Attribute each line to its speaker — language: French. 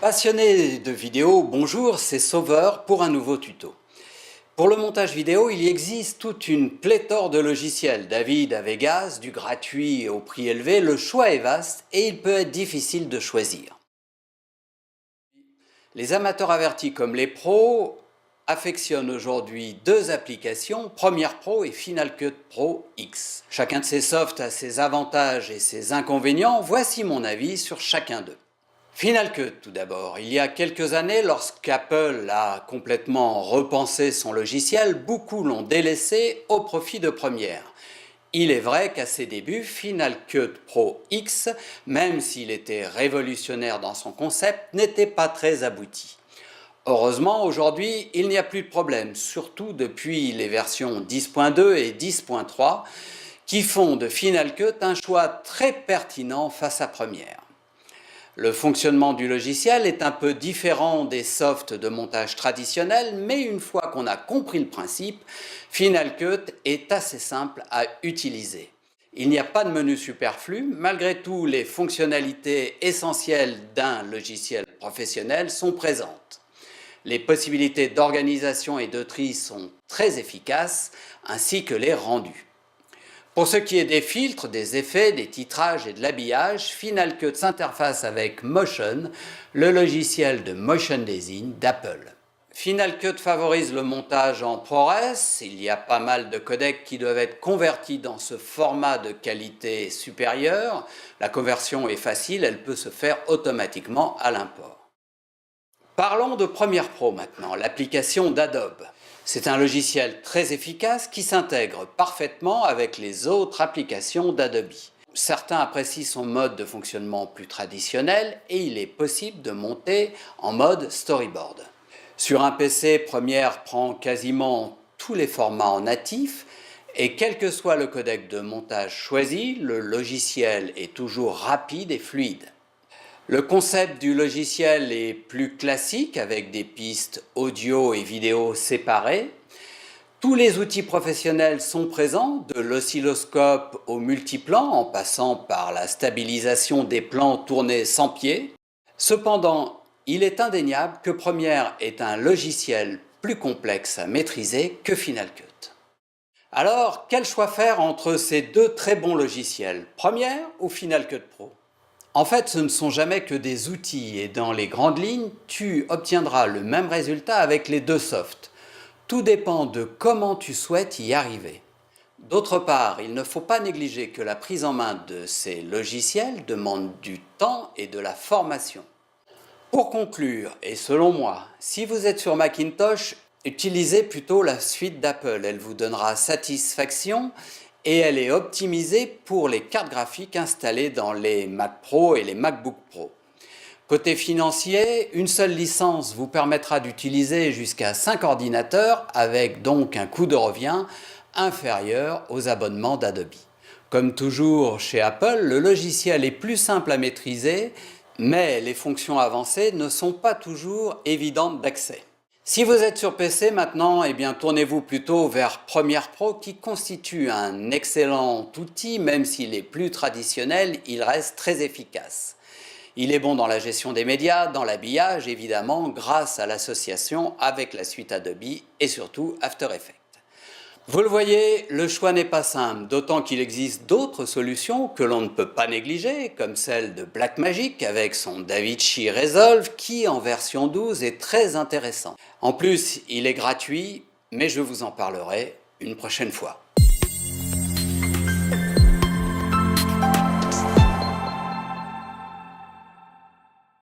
Speaker 1: Passionné de vidéo, bonjour, c'est Sauveur pour un nouveau tuto. Pour le montage vidéo, il existe toute une pléthore de logiciels, David à Vegas, du gratuit au prix élevé, le choix est vaste et il peut être difficile de choisir. Les amateurs avertis comme les pros affectionnent aujourd'hui deux applications, Premiere Pro et Final Cut Pro X. Chacun de ces softs a ses avantages et ses inconvénients, voici mon avis sur chacun d'eux. Final Cut tout d'abord. Il y a quelques années, lorsqu'Apple a complètement repensé son logiciel, beaucoup l'ont délaissé au profit de Premiere. Il est vrai qu'à ses débuts, Final Cut Pro X, même s'il était révolutionnaire dans son concept, n'était pas très abouti. Heureusement, aujourd'hui, il n'y a plus de problème, surtout depuis les versions 10.2 et 10.3, qui font de Final Cut un choix très pertinent face à Premiere. Le fonctionnement du logiciel est un peu différent des softs de montage traditionnels, mais une fois qu'on a compris le principe, Final Cut est assez simple à utiliser. Il n'y a pas de menu superflu, malgré tout les fonctionnalités essentielles d'un logiciel professionnel sont présentes. Les possibilités d'organisation et de tri sont très efficaces, ainsi que les rendus. Pour ce qui est des filtres, des effets, des titrages et de l'habillage, Final Cut s'interface avec Motion, le logiciel de motion design d'Apple. Final Cut favorise le montage en ProRes, il y a pas mal de codecs qui doivent être convertis dans ce format de qualité supérieure. La conversion est facile, elle peut se faire automatiquement à l'import. Parlons de Premiere Pro maintenant, l'application d'Adobe. C'est un logiciel très efficace qui s'intègre parfaitement avec les autres applications d'Adobe. Certains apprécient son mode de fonctionnement plus traditionnel et il est possible de monter en mode storyboard. Sur un PC, Premiere prend quasiment tous les formats en natif et quel que soit le codec de montage choisi, le logiciel est toujours rapide et fluide. Le concept du logiciel est plus classique avec des pistes audio et vidéo séparées. Tous les outils professionnels sont présents, de l'oscilloscope au multiplan en passant par la stabilisation des plans tournés sans pied. Cependant, il est indéniable que Premiere est un logiciel plus complexe à maîtriser que Final Cut. Alors, quel choix faire entre ces deux très bons logiciels, Premiere ou Final Cut Pro ? En fait, ce ne sont jamais que des outils et dans les grandes lignes, tu obtiendras le même résultat avec les deux softs. Tout dépend de comment tu souhaites y arriver. D'autre part, il ne faut pas négliger que la prise en main de ces logiciels demande du temps et de la formation. Pour conclure, et selon moi, si vous êtes sur Macintosh, utilisez plutôt la suite d'Apple. Elle vous donnera satisfaction et elle est optimisée pour les cartes graphiques installées dans les Mac Pro et les MacBook Pro. Côté financier, une seule licence vous permettra d'utiliser jusqu'à 5 ordinateurs avec donc un coût de revient inférieur aux abonnements d'Adobe. Comme toujours chez Apple, le logiciel est plus simple à maîtriser, mais les fonctions avancées ne sont pas toujours évidentes d'accès. Si vous êtes sur PC maintenant, tournez-vous plutôt vers Premiere Pro qui constitue un excellent outil, même s'il est plus traditionnel, il reste très efficace. Il est bon dans la gestion des médias, dans l'habillage évidemment, grâce à l'association avec la suite Adobe et surtout After Effects. Vous le voyez, le choix n'est pas simple, d'autant qu'il existe d'autres solutions que l'on ne peut pas négliger, comme celle de Blackmagic avec son DaVinci Resolve qui, en version 12, est très intéressant. En plus, il est gratuit, mais je vous en parlerai une prochaine fois.